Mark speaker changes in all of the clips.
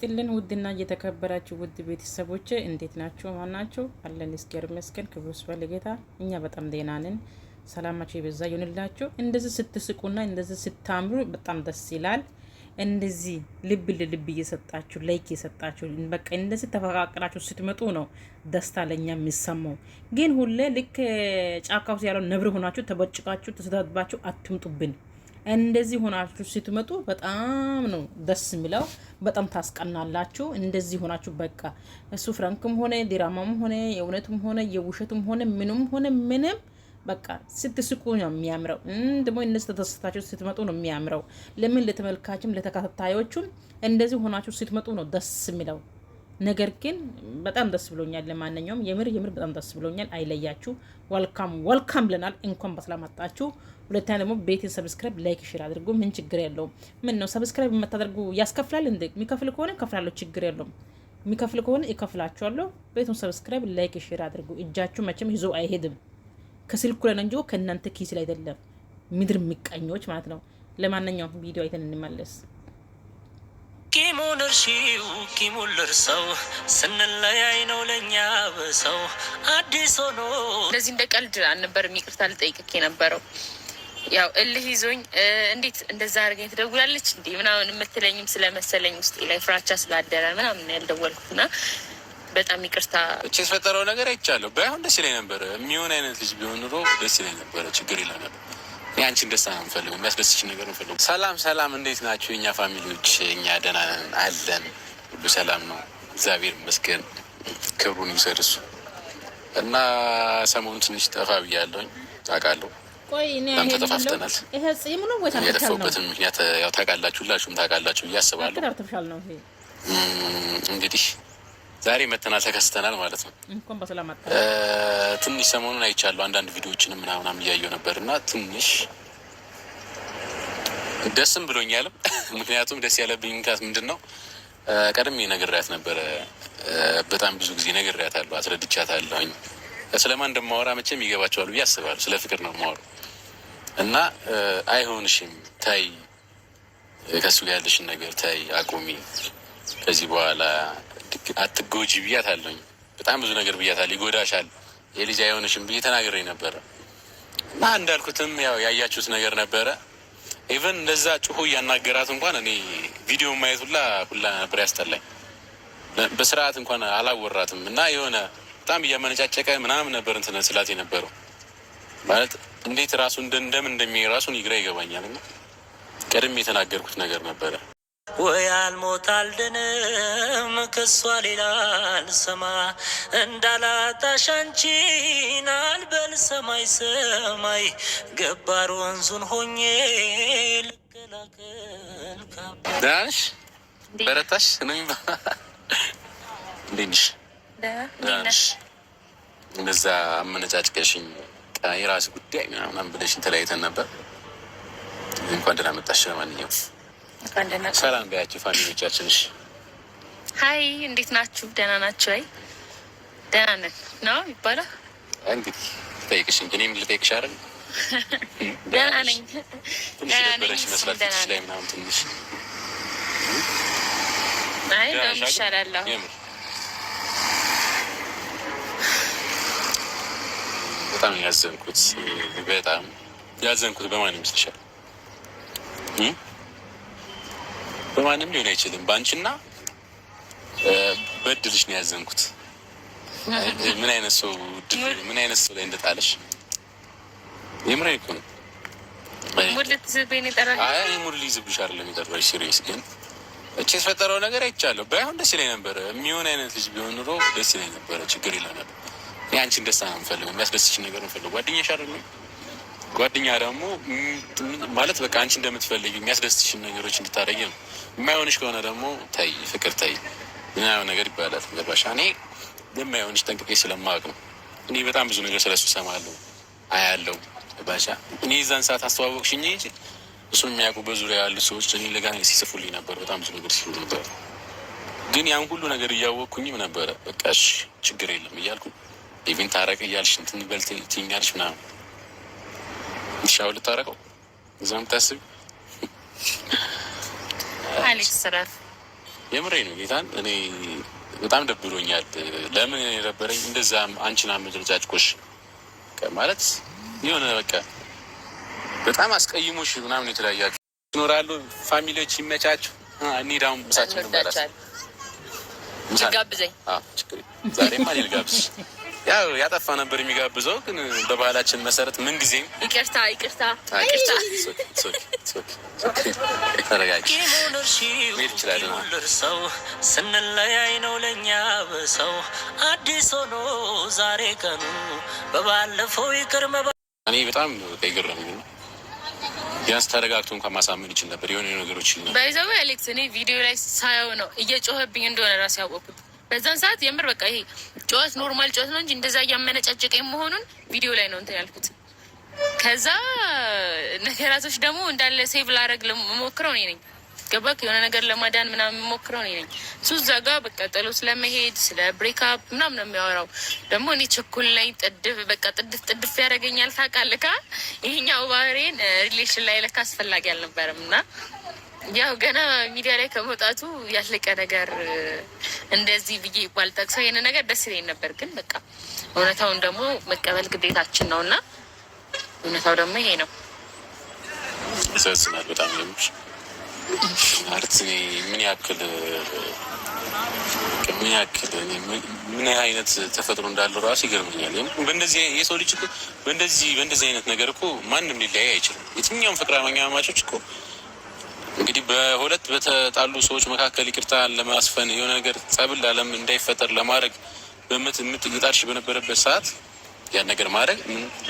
Speaker 1: ይስጥልን ውድና እየተከበራችሁ ውድ ቤተሰቦች እንዴት ናችሁ? ማን ናችሁ? አለን እስኪር መስከን ክብሩስ በለጌታ እኛ በጣም ደህና ነን። ሰላማችሁ ይበዛ ይሁንላችሁ። እንደዚህ ስትስቁና እንደዚህ ስታምሩ በጣም ደስ ይላል። እንደዚህ ልብ ለልብ እየሰጣችሁ ላይክ እየሰጣችሁ በቃ እንደዚህ ተፈቃቅራችሁ ስትመጡ ነው ደስታ ለኛ የሚሰማው። ግን ሁሌ ልክ ጫካ ውስጥ ያለው ነብር ሆናችሁ ተበጭቃችሁ ተሰዳድባችሁ አትምጡብን። እንደዚህ ሆናችሁ ስትመጡ በጣም ነው ደስ የሚለው። በጣም ታስቀናላችሁ። እንደዚህ ሆናችሁ በቃ እሱ ፍራንክም ሆነ ዲራማም ሆነ የእውነትም ሆነ የውሸትም ሆነ ምንም በቃ ስትስቁ ነው የሚያምረው። ደግሞ እነዚህ ተደስታችሁ ስትመጡ ነው የሚያምረው። ለምን ለተመልካችም ለተከታታዮቹም እንደዚህ ሆናችሁ ስትመጡ ነው ደስ የሚለው። ነገር ግን በጣም ደስ ብሎኛል። ለማንኛውም የምር በጣም ደስ ብሎኛል። አይለያችሁ። ወልካም ብለናል። እንኳን በሰላም መጣችሁ። ሁለተኛ ደግሞ ቤትን ሰብስክራይብ፣ ላይክ፣ ሼር አድርጉ። ምን ችግር የለውም። ምን ነው ሰብስክራይብ የምታደርጉ ያስከፍላል እንዴ? የሚከፍል ከሆነ ከፍላለሁ፣ ችግር የለውም። የሚከፍል ከሆነ ይከፍላችኋለሁ። ቤቱን ሰብስክራይብ፣ ላይክ፣ ሼር አድርጉ። እጃችሁ መቼም ይዞ አይሄድም። ከስልኩ ላይ ነው እንጂ ከእናንተ ኪስ ላይ አይደለም። ምድር ምቀኞች ማለት ነው። ለማንኛውም ቪዲዮ አይተን እንመለስ።
Speaker 2: ቂሙን እርሺው ቂሙን ልርሰው ስንለያይ ነው ለእኛ በሰው አዲስ ሆኖ
Speaker 3: እንደዚህ እንደ ቀልድ አልነበረም። ይቅርታ ልጠይቅክ የነበረው ያው እልህ ይዞኝ እንዴት እንደዛ አድርገኝ ትደውላለች እንዴ ምናምን የምትለኝም ስለመሰለኝ ውስጤ ላይ ፍራቻ ስላደረ ምናምን ያልደወልኩትና በጣም ይቅርታ።
Speaker 4: እቺ የተፈጠረው ነገር አይቻለሁ። ባይሆን ደስ ይለኝ ነበረ። የሚሆን አይነት ልጅ ቢሆን ኑሮ ደስ ይለኝ ነበረ። ችግር የለም ነበር። ያንቺን ደስታ ነው የምፈልገው። የሚያስደስችን ነገር ነው የምፈልገው። ሰላም፣ እንዴት ናችሁ የእኛ ፋሚሊዎች? እኛ ደህና ነን አለን። ሁሉ ሰላም ነው፣ እግዚአብሔር ይመስገን። ክብሩን ይውሰድ እሱ እና ሰሞኑን ትንሽ ጠፋ ብያለሁኝ። ታውቃለሁ፣ በጣም ተጠፋፍተናል። የጠፋሁበትን ምክንያት ያው ታውቃላችሁ፣ ሁላችሁም ታውቃላችሁ ብዬ አስባለሁ። እንግዲህ ዛሬ መተናል፣ ተከስተናል ማለት ነው። ትንሽ ሰሞኑን አይቻለሁ አንዳንድ ቪዲዮዎችን ምናምናም እያየሁ ነበር እና ትንሽ ደስም ብሎኛልም። ምክንያቱም ደስ ያለብኝ ምክንያት ምንድን ነው? ቀድሜ ነግሬያት ነበረ። በጣም ብዙ ጊዜ ነግሬያታለሁ፣ አስረድቻታለሁኝ። ስለማን እንደማወራ መቼም ይገባቸዋል ብዬ አስባለሁ። ስለ ፍቅር ነው የማወራው እና አይሆንሽም፣ ታይ፣ ከሱ ጋር ያለሽን ነገር ታይ፣ አቁሚ፣ ከዚህ በኋላ አትጎጂ ብያታለሁኝ። በጣም ብዙ ነገር ብያታለሁ። ይጎዳሻል፣ የልጅ አይሆንሽም ብዬ ተናግሬ ነበረ እና እንዳልኩትም ያው ያያችሁት ነገር ነበረ። ኢቨን እንደዛ ጩሆ እያናገራት እንኳን እኔ ቪዲዮ ማየት ሁላ ነበር ያስጠላኝ። በስርዓት እንኳን አላወራትም እና የሆነ በጣም እያመነጫጨቀ ምናምን ነበር እንትን ስላት የነበረው ማለት እንዴት ራሱ እንደምን እንደሚሄድ ራሱን ይግራ ይገባኛል። እና ቀድሜ የተናገርኩት ነገር ነበረ።
Speaker 2: ወይ አልሞት አልድንም ከሷ ሌላ አልሰማ እንዳላጣሽ አንቺን አልበል ሰማይ ገባር ወንዙን ሆኜ ልከላከል
Speaker 4: ደህና ነሽ? በረታሽ ነው የሚባለው። እንዴት ነሽ? ደህና ነሽ? እንደዛ አመነጫጭቀሽኝ የራስ ጉዳይ ምናምን ብለሽኝ ተለያይተን ነበር። እንኳን ደህና መጣሽ። ለማንኛውም ሰላም በያቸው ፋሚሊዎቻችንሽ።
Speaker 3: ሀይ፣ እንዴት ናችሁ? ደህና ናችሁ? አይ ደህና ነን ነው ይባላል።
Speaker 4: እንግዲህ ልጠይቅሽ እንጂ እኔም ልጠይቅሽ አይደል?
Speaker 3: ደህና ነኝ።
Speaker 4: ትንሽ ነበረሽ መስራት ትንሽ ላይ ምናምን ትንሽ
Speaker 3: አይ ነው ይሻላል።
Speaker 4: በጣም ያዘንኩት በማን ይመስልሻል? በማንም ሊሆን አይችልም። በአንቺና በድልሽ ነው ያዘንኩት። ምን አይነት ሰው ላይ እንደጣለሽ የምሬን እኮ ነው። ሙድ ሊይዝብሽ አይደለም የጠራሽ። ሲሪየስ ግን እቺ የተፈጠረው ነገር አይቻለሁ። ባይሆን ደስ ይለኝ ነበረ። የሚሆን አይነት ልጅ ቢሆን ኑሮ ደስ ይለኝ ነበረ። ችግር የለም ነበር። አንቺን ደስታ ነው የምፈልገው። የሚያስደስችኝ ነገር ነው የምፈልገው። ጓደኛሽ አይደለም? ጓደኛ ደግሞ ማለት በቃ አንቺ እንደምትፈልጊ የሚያስደስትሽን ነገሮች እንድታደርጊ ነው። የማይሆንሽ ከሆነ ደግሞ ታይ፣ ፍቅር ታይ፣ ምናምን ነገር ይባላል። ገባሽ? እኔ የማይሆንሽ ጠንቅቄ ስለማወቅ ነው። እኔ በጣም ብዙ ነገር ስለሱ እሰማለሁ፣ አያለሁ። ገባሽ? እኔ የዛን ሰዓት አስተዋወቅሽኝ እንጂ እሱን የሚያውቁ በዙሪያ ያሉ ሰዎች እኔ ለጋ ሲጽፉልኝ ነበር፣ በጣም ብዙ ነገር ሲሉ ነበር። ግን ያን ሁሉ ነገር እያወቅኩኝም ነበረ። በቃ እሺ ችግር የለም እያልኩ ኢቭን ታረቅ እያልሽ እንትን በል ትይኛለሽ ምናምን ይሻው ልታረቀው እዛም ታስብ
Speaker 3: አሌክስ ረፍ
Speaker 4: የምሬ ነው ጌታን። እኔ በጣም ደብሮኛል። ለምን የነበረኝ እንደዛም አንቺን አመጨጫጭቆሽ ማለት የሆነ በቃ በጣም አስቀይሞሽ ምናምን የተለያያችሁ ይኖራሉ። ፋሚሊዎች ይመቻችሁ። እንሂድ አሁን ምሳችን እንበላለን።
Speaker 3: ጋብዘኝ።
Speaker 4: ዛሬማ እኔ ልጋብዝሽ። ያው ያጠፋ ነበር የሚጋብዘው፣ ግን በባህላችን መሰረት ምን ጊዜም
Speaker 3: ይቅርታ
Speaker 4: ተረጋጊ።
Speaker 2: ሰው ስንለያይ ነው ለእኛ በሰው አዲስ ሆኖ ዛሬ ቀኑ በባለፈው ይቅር
Speaker 4: እኔ በጣም ይገርመኝ ነው። ቢያንስ ተረጋግቶ እንኳን ማሳመን ይችል ነበር። የሆነ ነገሮች
Speaker 3: ባይዘው አሌክስ፣ እኔ ቪዲዮ ላይ ሳየው ነው እየጮኸብኝ እንደሆነ ራሱ ያወቅኩት። በዛን ሰዓት የምር በቃ ይሄ ጮኸት ኖርማል ጮኸት ነው እንጂ እንደዛ እያመነጫጨቀኝ መሆኑን ቪዲዮ ላይ ነው እንትን ያልኩት። ከዛ ነገራቶች ደግሞ እንዳለ ሴቭ ላረግ ሞክረው እኔ ነኝ ገባክ? የሆነ ነገር ለማዳን ምናምን ሞክረው እኔ ነኝ። እሱ እዛ ጋ በቃ ጥሎ ስለመሄድ ስለ ብሬክአፕ ምናምን ነው የሚያወራው። ደግሞ እኔ ችኩል ላይ ጥድፍ ያደርገኛል ታውቃለህ። ይሄኛው ባህሬን ሪሌሽን ላይ ለካ አስፈላጊ አልነበረም እና ያው ገና ሚዲያ ላይ ከመውጣቱ ያለቀ ነገር እንደዚህ ብዬ ባልጠቅሰው ይሄን ነገር ደስ ይለኝ ነበር። ግን በቃ እውነታውን ደግሞ መቀበል ግዴታችን ነው እና እውነታው ደግሞ ይሄ ነው።
Speaker 4: ያሳዝናል በጣም ለምሽ ማለት ምን አይነት ተፈጥሮ እንዳለው ራሱ ይገርመኛል። በእንደዚህ የሰው ልጅ እኮ በእንደዚህ አይነት ነገር እኮ ማንም ሊለያይ አይችልም። የትኛውም ፍቅረኛ ማማቾች እኮ እንግዲህ በሁለት በተጣሉ ሰዎች መካከል ይቅርታ ለማስፈን የሆነ ነገር ጸብል አለም እንዳይፈጠር ለማድረግ በምትጣርሽ በነበረበት ሰዓት ያን ነገር ማድረግ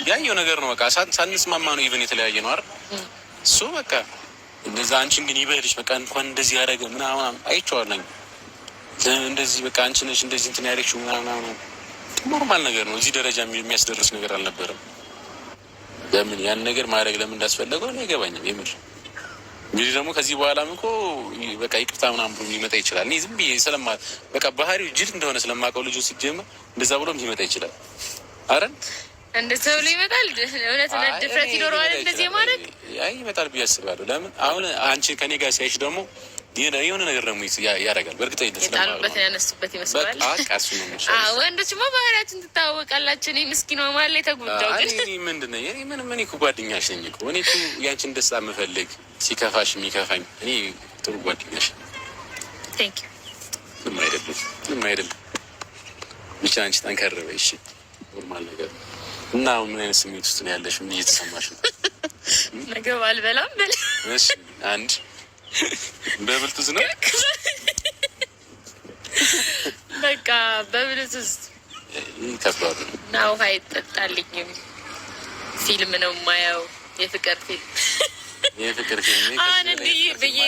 Speaker 4: ያየው ነገር ነው። በቃ ሳንስማማ ነው ኢቨን የተለያየ ነው አይደል? እሱ በቃ እንደዛ አንቺን ግን ይበልሽ በቃ እንኳን እንደዚህ ያደረገ ምናምን አይቼዋለሁ። እንደዚህ በቃ አንቺ ነሽ እንደዚህ እንትን ያደረግሽው ምናምን ኖርማል ነገር ነው። እዚህ ደረጃ የሚያስደርስ ነገር አልነበረም። ለምን ያን ነገር ማድረግ ለምን እንዳስፈለገው እኔ አይገባኝም የምር። እንግዲህ ደግሞ ከዚህ በኋላም እኮ በቃ ይቅርታ ምናምን ብሎ ሊመጣ ይችላል። እኔ ዝም ብዬ በቃ ባህሪው ጅል እንደሆነ ስለማውቀው ልጁ ሲጀመር እንደዛ ብሎም ሊመጣ ይችላል። አረን
Speaker 3: እንደዚህ ብሎ ይመጣል። እውነት ድፍረት ይኖረዋል እንደዚህ ማድረግ
Speaker 4: ይመጣል ብዬ አስባለሁ። ለምን አሁን አንቺ ከኔ ጋር ሲያይሽ ደግሞ የሆነ ነገር ደግሞ ያደርጋል። በእርግጠኝነት
Speaker 3: የጣሉበትን ያነሱበት ይመስላል። ወንዶችማ ባህሪያችን ትታወቃላችሁ። እኔ ምስኪኗ መሀል ላይ ተጎዳሁ። ግን
Speaker 4: ምንድን ነው ምን እኮ ጓደኛሽ ነኝ እኮ እኔ እኮ ያንቺን ደስታ የምፈልግ ሲከፋሽ የሚከፋኝ እኔ ጥሩ ጓደኛሽ።
Speaker 3: ቴንክ ዩ።
Speaker 4: ምንም አይደለም ብቻ አንቺ ጠንከር በይ እሺ። ኖርማል ነገር እና ምን አይነት ስሜት ውስጥ ነው ያለሽ? ምን እየተሰማሽ ነው?
Speaker 3: ምግብ አልበላም በል።
Speaker 4: እሺ አንድ በብልቱዝ ነው
Speaker 3: በቃ በብልቱዝ
Speaker 4: ይከብዳል።
Speaker 3: እና ውሃ ይጠጣልኝም። ፊልም ነው የማየው፣ የፍቅር ፊልም። አሁን እንዲህ ብዬ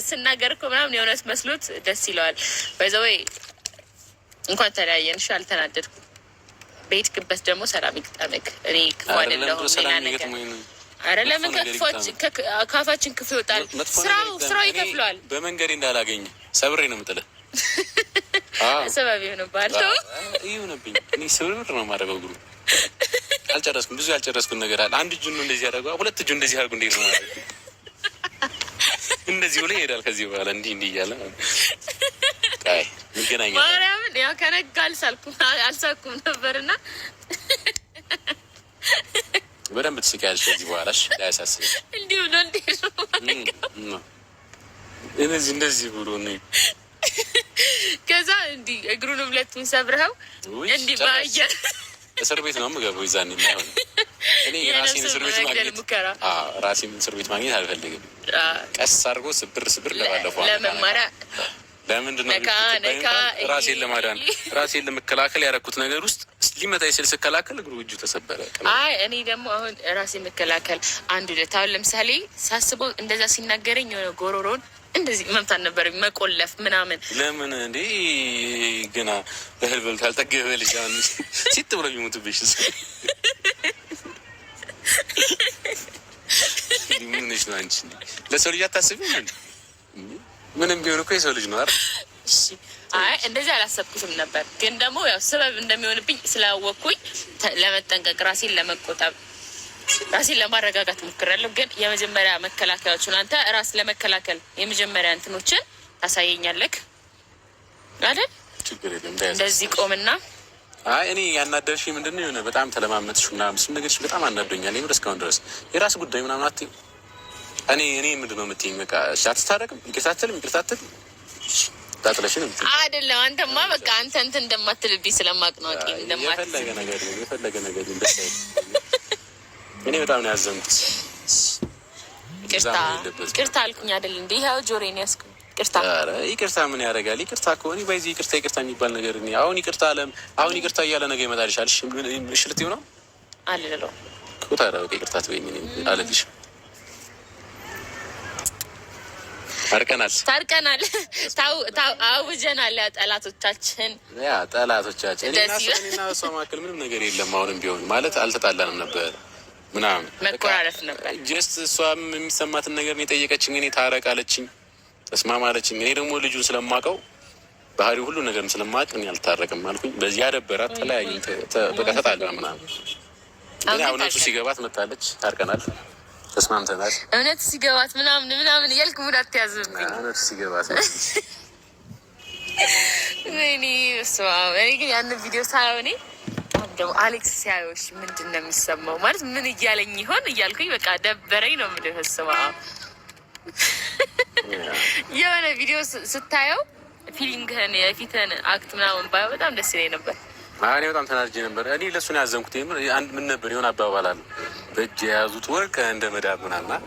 Speaker 3: ስናገር እኮ ምናምን የእውነት መስሎት ደስ ይለዋል። በዛወይ እንኳን ተለያየን። እሺ አልተናደድኩም። በሄድክበት ደግሞ ሰላም ይግጠምክ። እኔ ክፉ አይደለሁም። ሌላ ነገር አረ ለምን ካፋችን ክፉ ይወጣል? ስራው ይከፍለዋል።
Speaker 4: በመንገዴ እንዳላገኝ ሰብሬ ነው የምጥልህ።
Speaker 3: ሰበብ ይሆንብሃል።
Speaker 4: ይሁንብኝ። እኔ ስብርብር ነው የማደርገው። እግሩ አልጨረስኩም። ብዙ ያልጨረስኩን ነገር አለ። አንድ እጁን ነው እንደዚህ ያደርገው፣ ሁለት እጁ እንደዚህ አድርጉ። እንዴት ነው ማለት እንደዚህ ብሎ ይሄዳል። ከዚህ በኋላ እንዲህ እያለ ቃይ እንገናኝ።
Speaker 3: ማርያምን ያው ከነጋ አልሳኩም ነበርና
Speaker 4: በደንብ ትስቂያለሽ ከዚህ በኋላ። እሺ ላያሳስብሽ
Speaker 3: እንዲሁ ነው
Speaker 4: ነው እንደዚህ ብሎ ነው።
Speaker 3: ከዛ እንዲህ እግሩን ሁለቱን ሰብረኸው እንዲህ በአየር
Speaker 4: እስር ቤት ነው የምገባው። ይዛኔ የማይሆን እኔ ራሴን እስር ቤት ማግኘት አልፈልግም። ቀስ አድርጎ ስብር ለባለፈው
Speaker 3: ለመማሪያ
Speaker 4: ለምንድን ነው ራሴን ለማዳን ራሴን ለመከላከል ያደረኩት ነገር ውስጥ ሊመጣ ሲል ስከላከል እግሩ እጁ ተሰበረ።
Speaker 3: አይ እኔ ደግሞ አሁን ራሴ መከላከል አንድ ሁለት አሁን ለምሳሌ ሳስበው እንደዛ ሲናገረኝ የሆነ ጎሮሮን እንደዚህ መምታት ነበር፣ መቆለፍ ምናምን።
Speaker 4: ለምን እንዴ ገና እህል በልቶ ያልጠገበ ልጅ ሲጥ ብሎ የሚሞትብሽ ምንሽ ነው? አንቺ ለሰው ልጅ አታስቢም? ምንም ቢሆን እኮ የሰው ልጅ ነው አይደል?
Speaker 3: አይ እንደዚህ አላሰብኩትም ነበር፣ ግን ደግሞ ያው ሰበብ እንደሚሆንብኝ ስላወቅኩኝ ለመጠንቀቅ ራሴን ለመቆጠብ ራሴን ለማረጋጋት ሞክራለሁ። ግን የመጀመሪያ መከላከያዎችን አንተ ራስ ለመከላከል የመጀመሪያ እንትኖችን ታሳየኛለህ አይደል?
Speaker 4: ችግር የለም
Speaker 3: እንደዚህ ቆምና
Speaker 4: እኔ ያናደርሽ ምንድነው የሆነ በጣም ተለማመጥሽ ምናምን ስንነግርሽ በጣም አናዶኛል። እኔ እስካሁን ድረስ የራስ ጉዳይ ምናምን አትይም። እኔ ምንድነው የምትይኝ? በቃ አትታረቅም፣ ይቅርታትል ታጥለሽን
Speaker 3: አይደለም። አንተማ በቃ አንተ እንትን እንደማትልብኝ ስለማቅ ነው።
Speaker 4: የፈለገ ነገር እኔ በጣም ነው ያዘንኩት።
Speaker 3: ይቅርታ አልኩኝ አይደል እንዴ? ይኸው ጆሮዬን ያዝኩኝ።
Speaker 4: ይቅርታ ምን ያደርጋል? ይቅርታ ከሆነ በዚህ ይቅርታ የሚባል ነገር አሁን ይቅርታ እያለ ነገ ይመጣልሻል። እሺ ልትይው ነው
Speaker 3: አልለው
Speaker 4: ታዲያ በቃ ይቅርታ ትበይኝ አለልሽ።
Speaker 3: ታርቀናል፣ አውጀናል። ጠላቶቻችን
Speaker 4: እኔና እሷ መካከል ምንም ነገር የለም። አሁንም ቢሆን ማለት አልተጣላንም ነበር ምናምን
Speaker 3: መቆራረፍ ነበር።
Speaker 4: ጀስት እሷም የሚሰማትን ነገር ነው የጠየቀችኝ። እኔ ታረቅ አለችኝ፣ ተስማማ አለችኝ። እኔ ደግሞ ልጁን ስለማውቀው ባህሪ ሁሉ ነገርም ስለማውቅ እኔ አልታረቅም አልኩኝ። በዚህ ያደበራት ተለያዩ፣ በቃ ተጣላ ምናምን። ግን እውነቱ ሲገባት መጣለች፣ ታርቀናል፣ ተስማምተናል።
Speaker 3: እውነት ሲገባት ምናምን እያልክ ሙድ አትያዝብኝ።
Speaker 4: እውነቱ ሲገባት
Speaker 3: እኔ ግን ያንን ቪዲዮ ሳየው እኔ ደግሞ አሌክስ ሲያዩሽ ምንድን ነው የሚሰማው? ማለት ምን እያለኝ ይሆን እያልኩኝ በቃ ደበረኝ ነው የምልህ። የሆነ ቪዲዮ ስታየው ፊሊንግህን የፊትህን አክት ምናምን ባየው በጣም ደስ ይለኝ ነበር።
Speaker 4: እኔ በጣም ተናድጄ ነበር። እኔ ለእሱ ነው ያዘንኩት። አንድ ምን ነበር የሆነ አባባል አለ፣ በእጅ የያዙት ወርቅ እንደ መዳብ ምናምን።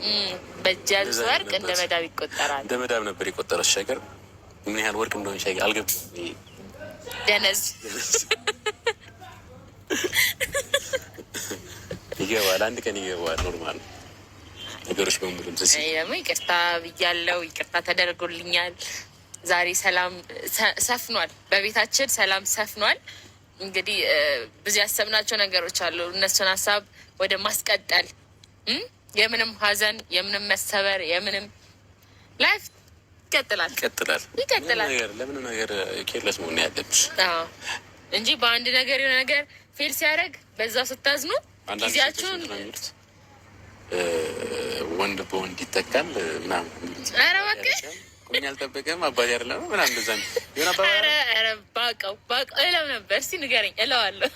Speaker 3: በእጅ የያዙት ወርቅ እንደ መዳብ ይቆጠራል።
Speaker 4: እንደ መዳብ ነበር የቆጠረው። ሻገር ምን ያህል ወርቅ እንደሆነ ሻገር አልገባም።
Speaker 3: ደነዝ
Speaker 4: ይገባል፣ አንድ ቀን ይገባል። ኖርማል ነገሮች በሙሉ
Speaker 3: ደግሞ ይቅርታ ብያለሁ፣ ይቅርታ ተደርጎልኛል። ዛሬ ሰላም ሰፍኗል፣ በቤታችን ሰላም ሰፍኗል። እንግዲህ ብዙ ያሰብናቸው ነገሮች አሉ። እነሱን ሀሳብ ወደ ማስቀጠል የምንም ሀዘን፣ የምንም መሰበር፣ የምንም ላይፍ ይቀጥላል።
Speaker 4: ለምንም ነገር ኬርለስ መሆን ያለብሽ
Speaker 3: እንጂ በአንድ ነገር የሆነ ነገር ፌል ሲያደርግ በዛ ስታዝኑ ጊዜያችሁን
Speaker 4: ወንድ በወንድ ይተካል ምናምን።
Speaker 3: ኧረ እባክህ
Speaker 4: ቁኝ አልጠበቀም አባቴ አይደለም ምናምን እንደዛ ነው።
Speaker 3: ኧረ ባውቀው እለው ነበር። እስኪ ንገረኝ እለዋለሁ።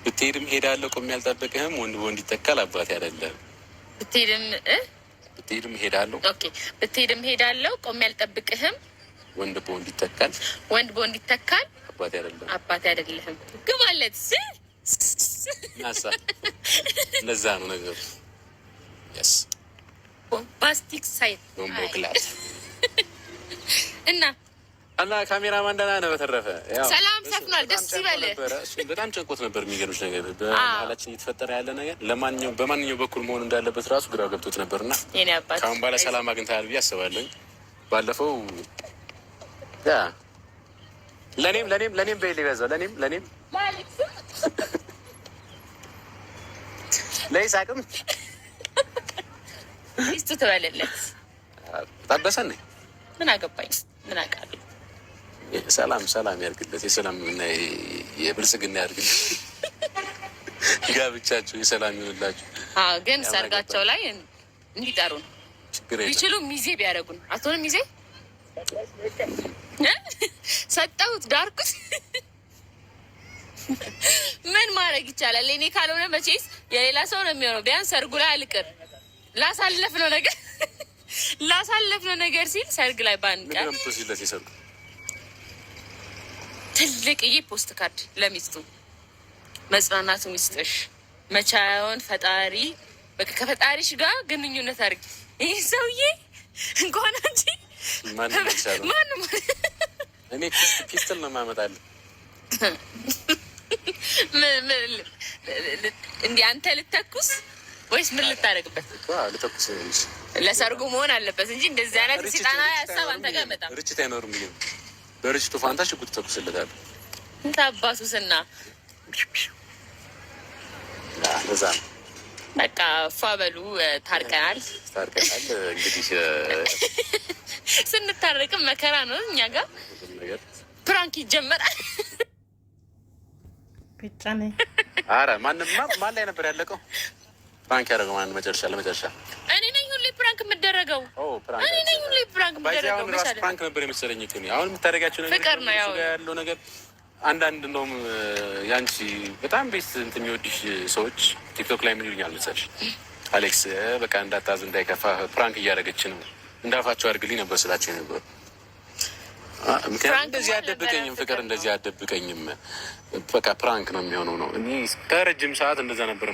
Speaker 4: ብትሄድም ሄዳለሁ ቁም ያልጠበቅህም ወንድ በወንድ ይተካል አባቴ አይደለም። ብትሄድም ሄዳለሁ
Speaker 3: ብትሄድም ሄዳለሁ ቁም ያልጠብቅህም
Speaker 4: ወንድ በወንድ ይተካል
Speaker 3: አባቴ አይደለህም። ግማለት
Speaker 4: ናሳ ለዛ ነው ነገሩ። ያስ
Speaker 3: ቦምባስቲክ ሳይት
Speaker 4: ቦምቦክላት
Speaker 3: እና
Speaker 4: ካሜራማን ደህና ነው። በተረፈ
Speaker 3: ሰላም ሰፍኗል። ደስ ይበል።
Speaker 4: በጣም ጨንቆት ነበር። የሚገርምሽ ነገር በመሀላችን እየተፈጠረ ያለ ነገር በማንኛው በኩል መሆን እንዳለበት ራሱ ግራ ገብቶት ነበርና ከአሁን በኋላ ሰላም አግኝተሃል ብዬ አስባለሁ። ባለፈው ለኔም በይል ይበዛው ለኔም ለይሳቅም
Speaker 3: ሚስቱ ትበልለት
Speaker 4: ታበሰን
Speaker 3: ምን አገባኝ ምን አውቃለሁ።
Speaker 4: ሰላም ያርግለት። የሰላምና የብልጽግና ያርግለት። ጋብቻቸው የሰላም ይሆንላችሁ።
Speaker 3: ግን ሰርጋቸው ላይ እንዲጠሩ ነው ቢችሉ ሚዜ ቢያደርጉን። አትሆንም ሚዜ ሰጠሁት ዳርኩት። ምን ማድረግ ይቻላል? እኔ ካልሆነ መቼስ የሌላ ሰው ነው የሚሆነው። ቢያንስ ሰርጉ ላይ አልቅር ላሳለፍነው ነገር ሲል ሰርግ ላይ ባንቀር ትልቅዬ ፖስት ካርድ ለሚስቱ መጽናናቱ ሚስጥሽ መቻያውን ፈጣሪ በቃ ከፈጣሪሽ ጋር ግንኙነት አድርጊ። ይህ ሰውዬ እንኳን አንቺ ማንም
Speaker 4: እኔ ፒስትል ነው የማመጣልህ።
Speaker 3: እንዲህ አንተ ልተኩስ ወይስ ምን ልታደርግበት?
Speaker 4: ልተኩስ
Speaker 3: ለሰርጉ መሆን አለበት እንጂ እንደዚህ አይነት ሲጣናዊ ሀሳብ አንተ ጋር በጣም
Speaker 4: ርችት አይኖርም። ብዬ በርችቱ ፋንታ ሽጉጥ ተኩስለታል።
Speaker 3: እንታ አባቱ ስና
Speaker 4: ለዛ ነው
Speaker 3: በቃ ፏበሉ። ታርቀናል።
Speaker 4: እንግዲህ
Speaker 3: ስንታረቅም መከራ ነው። እኛ ጋር ፕራንክ ይጀመራል።
Speaker 1: ብቻ ነኝ።
Speaker 4: ኧረ ማን ላይ ነበር ያለቀው? ፕራንክ ያደረገው ማን? ለመጨረሻ
Speaker 3: እኔ ነኝ ሁሌ ፕራንክ የምደረገው። የምደረገው? እኔ ነኝ ሁሌ ፕራንክ የምደረገው።
Speaker 4: ፕራንክ ነበር የመሰለኝ እኮ አሁን የምታደርጋቸው ነገር
Speaker 3: ፍቅር ነው
Speaker 4: ያለው ነገር። አንዳንድ እንደውም ያንቺ በጣም ቤት እንትን የሚወድሽ ሰዎች ቲክቶክ ላይ ምን ይሉኛል መሰለሽ? አሌክስ በቃ እንዳታዝ እንዳይከፋ ፕራንክ እያደረገች ነው እንዳፋቸው አድርግልኝ ነበር ስላቸው ነበር። ምክንያቱም እንደዚህ አደብቀኝም ፍቅር እንደዚህ አደብቀኝም በቃ ፕራንክ ነው የሚሆነው ነው። እኔ ከረጅም ሰዓት እንደዛ ነበር